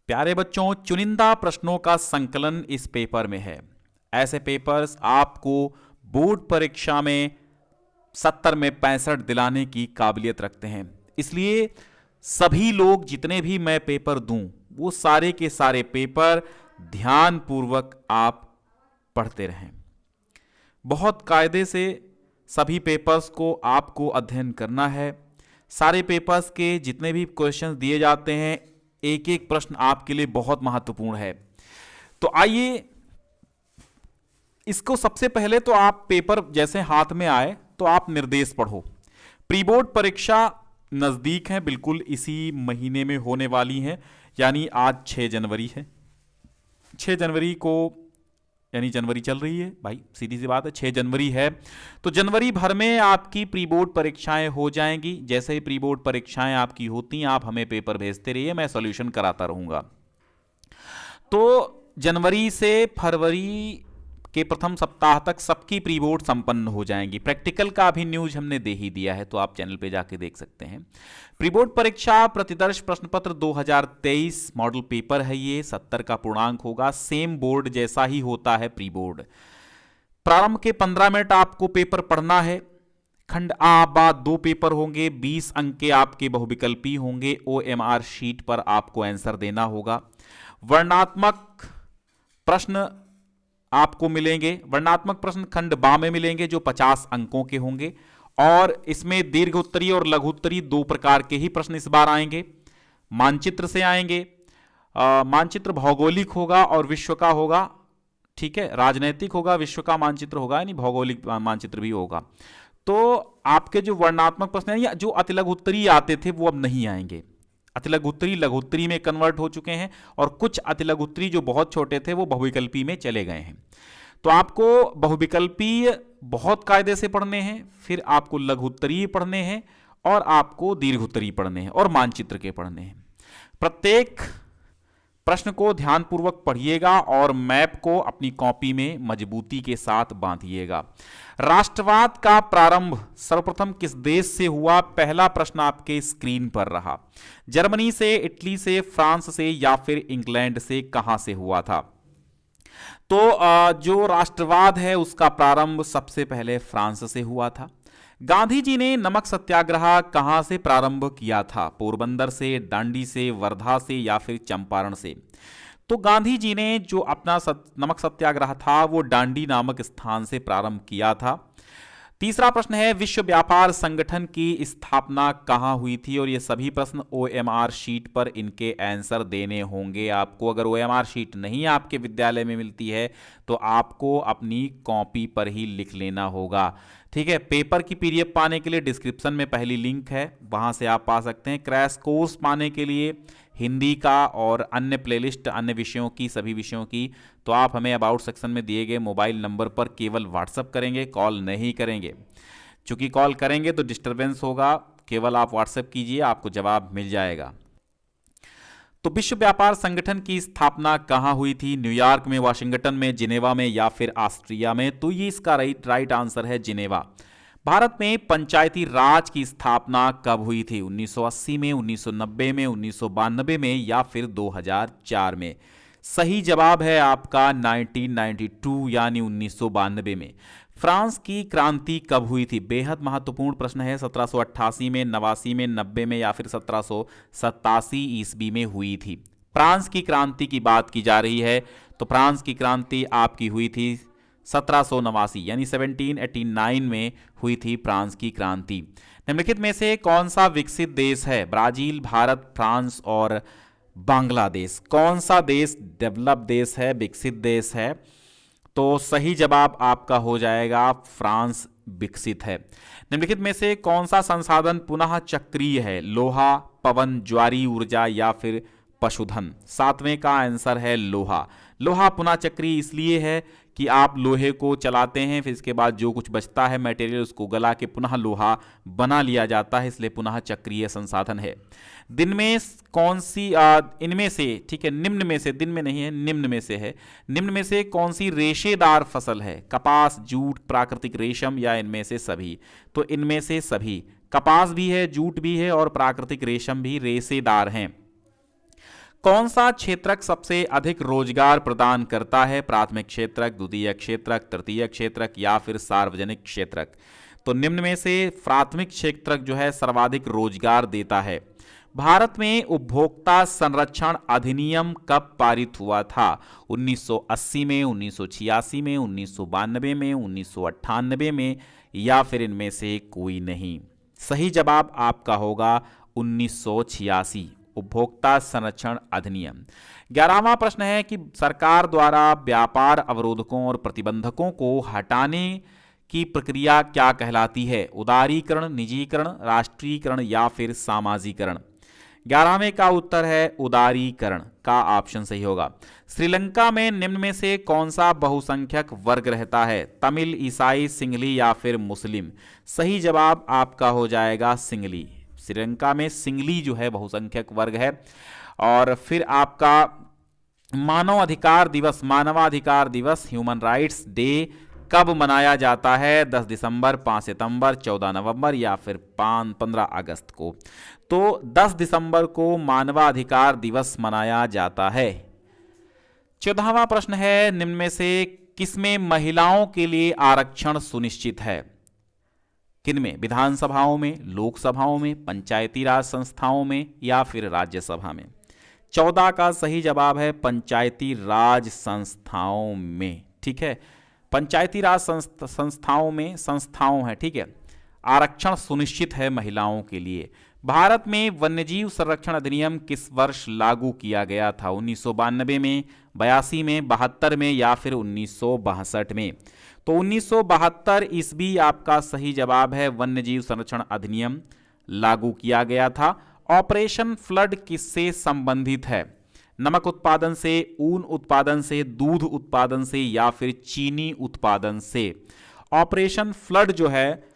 प्यारे बच्चों, चुनिंदा प्रश्नों का संकलन इस पेपर में है। ऐसे पेपर्स आपको बोर्ड परीक्षा में 70 में 65 दिलाने की काबिलियत रखते हैं। इसलिए सभी लोग जितने भी मैं पेपर दूं, वो सारे के सारे पेपर ध्यान पूर्वक आप पढ़ते रहें। बहुत कायदे से सभी पेपर्स को आपको अध्ययन करना है। सारे पेपर्स के जितने भी क्वेश्चंस दिए जाते हैं, एक एक प्रश्न आपके लिए बहुत महत्वपूर्ण है। तो आइए, इसको सबसे पहले तो आप पेपर जैसे हाथ में आए तो आप निर्देश पढ़ो। प्री बोर्ड परीक्षा नजदीक है, बिल्कुल इसी महीने में होने वाली है, यानी आज 6 जनवरी है। 6 जनवरी को, यानी जनवरी चल रही है भाई, सीधी सी बात है, 6 जनवरी है। तो जनवरी भर में आपकी प्री बोर्ड परीक्षाएं हो जाएंगी। जैसे ही प्री बोर्ड परीक्षाएं आपकी होती हैं, आप हमें पेपर भेजते रहिए, मैं सॉल्यूशन कराता रहूंगा। तो जनवरी से फरवरी के प्रथम सप्ताह तक सबकी प्री बोर्ड संपन्न हो जाएंगी। प्रैक्टिकल का भी न्यूज हमने दे ही दिया है, तो आप चैनल पे जाके देख सकते हैं। प्री बोर्ड परीक्षा प्रतिदर्श प्रश्न पत्र 2023 मॉडल पेपर है। ये 70 का पूर्णांक होगा। सेम बोर्ड जैसा ही होता है प्री बोर्ड। प्रारंभ के 15 मिनट आपको पेपर पढ़ना है। खंड आ बा 2 पेपर होंगे, 20 अंक के आपके बहुविकल्पी होंगे। OMR शीट पर आपको आंसर देना होगा। वर्णनात्मक प्रश्न आपको मिलेंगे। वर्णनात्मक प्रश्न खंड बा में मिलेंगे, जो 50 अंकों के होंगे। और इसमें दीर्घ उत्तरीय और लघु उत्तरीय 2 प्रकार के ही प्रश्न इस बार आएंगे। मानचित्र से आएंगे। मानचित्र भौगोलिक होगा और विश्व का होगा, ठीक है। राजनैतिक होगा, विश्व का मानचित्र होगा, यानी भौगोलिक मानचित्र भी होगा। तो आपके जो वर्णनात्मक प्रश्न हैं या जो अति लघु उत्तरीय आते थे, वो अब नहीं आएंगे। अति लघु उत्तरीय लघु उत्तरीय में कन्वर्ट हो चुके हैं, और कुछ अति लघु उत्तरीय जो बहुत छोटे थे वो बहुविकल्पी में चले गए हैं। तो आपको बहुविकल्पीय बहुत कायदे से पढ़ने हैं, फिर आपको लघु उत्तरीय पढ़ने हैं, और आपको दीर्घ उत्तरीय पढ़ने हैं, और मानचित्र के पढ़ने हैं। प्रत्येक प्रश्न को ध्यानपूर्वक पढ़िएगा और मैप को अपनी कॉपी में मजबूती के साथ बांधिएगा। राष्ट्रवाद का प्रारंभ सर्वप्रथम किस देश से हुआ? पहला प्रश्न आपके स्क्रीन पर रहा। जर्मनी से, इटली से, फ्रांस से, या फिर इंग्लैंड से? कहां से हुआ था? तो जो राष्ट्रवाद है उसका प्रारंभ सबसे पहले फ्रांस से हुआ था। गांधी जी ने नमक सत्याग्रह कहां से प्रारंभ किया था? पोरबंदर से, दांडी से, वर्धा से, या फिर चंपारण से? तो गांधी जी ने जो अपना नमक सत्याग्रह था वो दांडी नामक स्थान से प्रारंभ किया था। तीसरा प्रश्न है, विश्व व्यापार संगठन की स्थापना कहां हुई थी? और ये सभी प्रश्न OMR शीट पर इनके आंसर देने होंगे आपको। अगर OMR शीट नहीं आपके विद्यालय में मिलती है तो आपको अपनी कॉपी पर ही लिख लेना होगा, ठीक है। पेपर की PDF पाने के लिए डिस्क्रिप्शन में पहली लिंक है, वहां से आप पा सकते हैं। क्रैश कोर्स पाने के लिए हिंदी का और अन्य प्लेलिस्ट, अन्य विषयों की, सभी विषयों की, तो आप हमें अबाउट सेक्शन में दिए गए मोबाइल नंबर पर केवल व्हाट्सअप करेंगे, कॉल नहीं करेंगे। चूंकि कॉल करेंगे तो डिस्टरबेंस होगा, केवल आप व्हाट्सएप कीजिए, आपको जवाब मिल जाएगा। तो विश्व व्यापार संगठन की स्थापना कहां हुई थी? न्यूयॉर्क में, वाशिंगटन में, जिनेवा में, या फिर ऑस्ट्रिया में? तो ये इसका राइट आंसर है जिनेवा। भारत में पंचायती राज की स्थापना कब हुई थी? 1980 में, 1990 में, 1992 में, या फिर 2004 में? सही जवाब है आपका 1992, यानी 1992 में। फ्रांस की क्रांति कब हुई थी? बेहद महत्वपूर्ण प्रश्न है। 1788 में, 89 में, 90 में, या फिर 1787 ईस्वी में हुई थी? फ्रांस की क्रांति की बात की जा रही है, तो फ्रांस की क्रांति आपकी हुई थी 1789, यानी 1789 में हुई थी फ्रांस की क्रांति। निम्नलिखित में से कौन सा विकसित देश है? ब्राजील, भारत, फ्रांस और बांग्लादेश? कौन सा देश डेवलप देश है, विकसित देश है? तो सही जवाब आपका हो जाएगा फ्रांस विकसित है। निम्नलिखित में से कौन सा संसाधन पुनः चक्रीय है? लोहा, पवन, ज्वारी ऊर्जा, या फिर पशुधन? 7वें का आंसर है लोहा। लोहा पुनः चक्रीय इसलिए है कि आप लोहे को चलाते हैं, फिर इसके बाद जो कुछ बचता है मटेरियल उसको गला के पुनः लोहा बना लिया जाता है, इसलिए पुनः चक्रीय संसाधन है। दिन में कौन सी इनमें से, ठीक है, निम्न में से, दिन में नहीं है, निम्न में से है, निम्न में से कौन सी रेशेदार फसल है? कपास, जूट, प्राकृतिक रेशम, या इनमें से सभी? तो इनमें से सभी। कपास भी है, जूट भी है, और प्राकृतिक रेशम भी रेशेदार हैं। कौन सा क्षेत्रक सबसे अधिक रोजगार प्रदान करता है? प्राथमिक क्षेत्रक, द्वितीय क्षेत्रक, तृतीय क्षेत्रक या फिर सार्वजनिक क्षेत्रक? तो निम्न में से प्राथमिक क्षेत्रक जो है सर्वाधिक रोजगार देता है। भारत में उपभोक्ता संरक्षण अधिनियम कब पारित हुआ था? 1980 में, 1986 में, 1992 में, 1998 में या फिर इनमें से कोई नहीं? सही जवाब आपका होगा 1986, उपभोक्ता संरक्षण अधिनियम। 11वां प्रश्न है कि सरकार द्वारा व्यापार अवरोधकों और प्रतिबंधकों को हटाने की प्रक्रिया क्या कहलाती है? उदारीकरण, निजीकरण, राष्ट्रीयकरण या फिर सामाजिकरण? 11वें का उत्तर है उदारीकरण का ऑप्शन सही होगा। श्रीलंका में निम्न में से कौन सा बहुसंख्यक वर्ग रहता है? तमिल, ईसाई, सिंहली या फिर मुस्लिम? सही जवाब आपका हो जाएगा सिंहली। श्रीलंका में सिंहली जो है बहुसंख्यक वर्ग है। और फिर आपका मानवाधिकार दिवस ह्यूमन राइट्स डे कब मनाया जाता है? 10 दिसंबर, 5 सितंबर, 14 नवंबर या फिर 15 अगस्त को? तो 10 दिसंबर को मानवाधिकार दिवस मनाया जाता है। 14वां प्रश्न है, निम्न में से किसमें महिलाओं के लिए आरक्षण सुनिश्चित है? किनमें? विधानसभाओं में, लोकसभाओं में, पंचायती राज संस्थाओं में या फिर राज्यसभा में? 14 का सही जवाब है पंचायती राज संस्थाओं में। ठीक है, पंचायती राज संस्थाओं है। ठीक है, आरक्षण सुनिश्चित है महिलाओं के लिए। भारत में वन्यजीव संरक्षण अधिनियम किस वर्ष लागू किया गया था? 1992 में, 82 में, 72 में या फिर 1962 में? तो 1972 ईस्वी आपका सही जवाब है। वन्यजीव संरक्षण अधिनियम लागू किया गया था। ऑपरेशन फ्लड किससे संबंधित है? नमक उत्पादन से, ऊन उत्पादन से, दूध उत्पादन से या फिर चीनी उत्पादन से? ऑपरेशन फ्लड जो है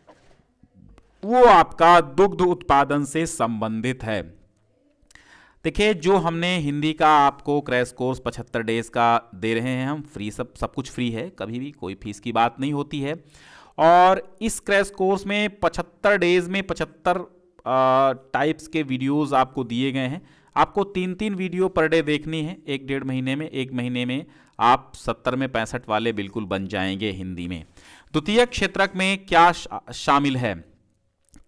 वो आपका दुग्ध उत्पादन से संबंधित है। देखिए, जो हमने हिंदी का आपको क्रैश कोर्स 75 डेज का दे रहे हैं हम, फ्री, सब कुछ फ्री है, कभी भी कोई फीस की बात नहीं होती है। और इस क्रैश कोर्स में 75 डेज में 75 टाइप्स के वीडियोस आपको दिए गए हैं। आपको 3-3 वीडियो पर डे देखनी है। 1-1.5 महीने में, 1 महीने में आप 70 में 65 वाले बिल्कुल बन जाएंगे हिंदी में। द्वितीय क्षेत्रक में क्या शामिल है?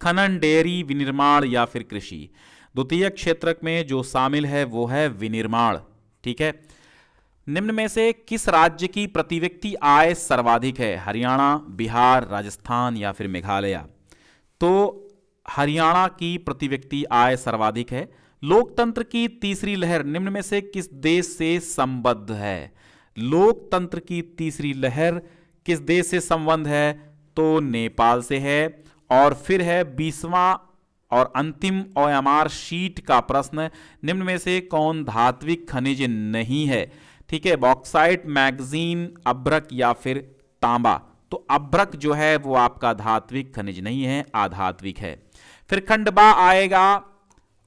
खनन, डेयरी, विनिर्माण या फिर कृषि? द्वितीय क्षेत्रक में जो शामिल है वो है विनिर्माण। ठीक है, निम्न में से किस राज्य की प्रति व्यक्ति आय सर्वाधिक है? हरियाणा, बिहार, राजस्थान या फिर मेघालय? तो हरियाणा की प्रति व्यक्ति आय सर्वाधिक है। लोकतंत्र की तीसरी लहर निम्न में से किस देश से संबद्ध है? लोकतंत्र की तीसरी लहर किस देश से संबद्ध है? तो नेपाल से है। और फिर है 20वां और अंतिम ओएमआर शीट का प्रश्न, निम्न में से कौन धात्विक खनिज नहीं है? ठीक है, बॉक्साइट, मैग्नीज, अभ्रक या फिर तांबा? तो अभ्रक जो है वो आपका धात्विक खनिज नहीं है, आधात्विक है। फिर खंडबा आएगा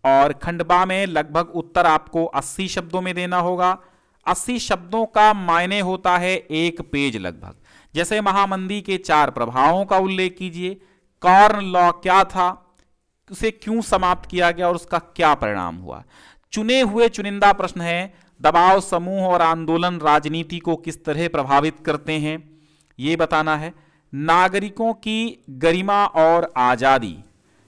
और खंडबा में लगभग उत्तर आपको 80 शब्दों में देना होगा। 80 शब्दों का मायने होता है 1 पेज लगभग। जैसे महामंदी के 4 प्रभावों का उल्लेख कीजिए, कॉर्न लॉ क्या था, उसे क्यों समाप्त किया गया और उसका क्या परिणाम हुआ। चुने हुए चुनिंदा प्रश्न है, दबाव समूह और आंदोलन राजनीति को किस तरह प्रभावित करते हैं ये बताना है। नागरिकों की गरिमा और आजादी,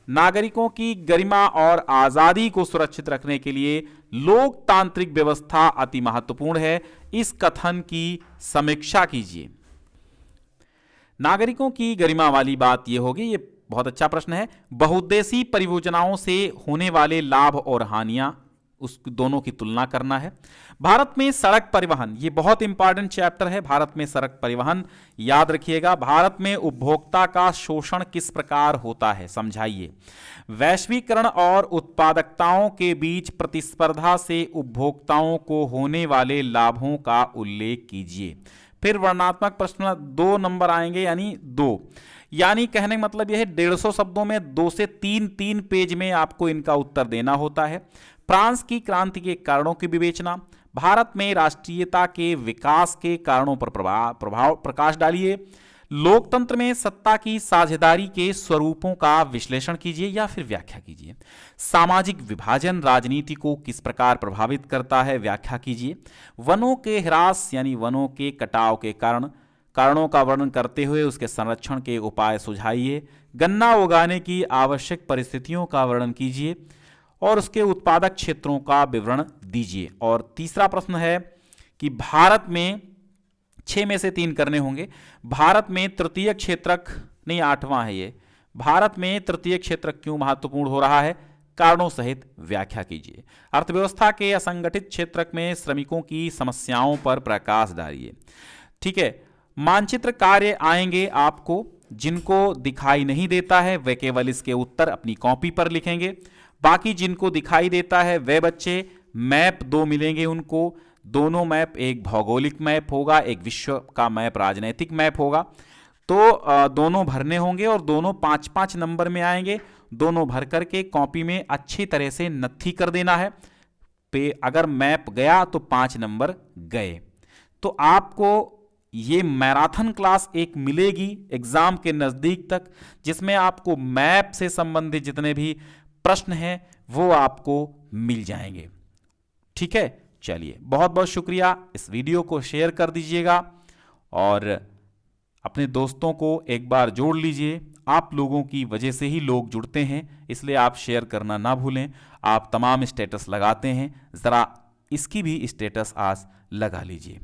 नागरिकों की गरिमा और आजादी को सुरक्षित रखने के लिए लोकतांत्रिक व्यवस्था अति महत्वपूर्ण है। इस कथन की समीक्षा कीजिए। नागरिकों की गरिमा वाली बात यह होगी, ये बहुत अच्छा प्रश्न है। बहुउद्देशीय परियोजनाओं से होने वाले लाभ और हानियां, उस दोनों की तुलना करना है। भारत में सड़क परिवहन, ये बहुत इंपॉर्टेंट चैप्टर है। भारत में सड़क परिवहन याद रखिएगा। भारत में उपभोक्ता का शोषण किस प्रकार होता है, समझाइए। वैश्वीकरण और उत्पादकताओं के बीच प्रतिस्पर्धा से उपभोक्ताओं को होने वाले लाभों का उल्लेख कीजिए। फिर वर्णनात्मक प्रश्न 2 नंबर आएंगे, यानी 2, यानी कहने का मतलब यह है 150 शब्दों में 2 से 3 पेज में आपको इनका उत्तर देना होता है। फ्रांस की क्रांति के कारणों की विवेचना, भारत में राष्ट्रीयता के विकास के कारणों पर प्रकाश डालिए, लोकतंत्र में सत्ता की साझेदारी के स्वरूपों का विश्लेषण कीजिए या फिर व्याख्या कीजिए। सामाजिक विभाजन राजनीति को किस प्रकार प्रभावित करता है, व्याख्या कीजिए। वनों के ह्रास यानी वनों के कटाव के कारणों का वर्णन करते हुए उसके संरक्षण के उपाय सुझाइए। गन्ना उगाने की आवश्यक परिस्थितियों का वर्णन कीजिए और उसके उत्पादक क्षेत्रों का विवरण दीजिए। और तीसरा प्रश्न है कि भारत में 6 में से 3 करने होंगे। भारत में तृतीय क्षेत्रक, नहीं 8वां है ये, भारत में तृतीय क्षेत्रक क्यों महत्वपूर्ण हो रहा है, कारणों सहित व्याख्या कीजिए। अर्थव्यवस्था के असंगठित क्षेत्रक में श्रमिकों की समस्याओं पर प्रकाश डालिए। ठीक है, मानचित्र कार्य आएंगे आपको, जिनको दिखाई नहीं देता है वे केवल इसके उत्तर अपनी कॉपी पर लिखेंगे। बाकी जिनको दिखाई देता है वे बच्चे मैप 2 मिलेंगे उनको। दोनों मैप, एक भौगोलिक मैप होगा, एक विश्व का मैप राजनैतिक मैप होगा। तो दोनों भरने होंगे और दोनों 5-5 नंबर में आएंगे। दोनों भर करके कॉपी में अच्छी तरह से नत्थी कर देना है। पे अगर मैप गया तो 5 नंबर गए। तो आपको ये मैराथन क्लास एक मिलेगी एग्जाम के नजदीक तक, जिसमें आपको मैप से संबंधित जितने भी प्रश्न हैं वो आपको मिल जाएंगे। ठीक है, चलिए बहुत बहुत शुक्रिया। इस वीडियो को शेयर कर दीजिएगा और अपने दोस्तों को एक बार जोड़ लीजिए। आप लोगों की वजह से ही लोग जुड़ते हैं, इसलिए आप शेयर करना ना भूलें। आप तमाम स्टेटस लगाते हैं, ज़रा इसकी भी स्टेटस आज लगा लीजिए।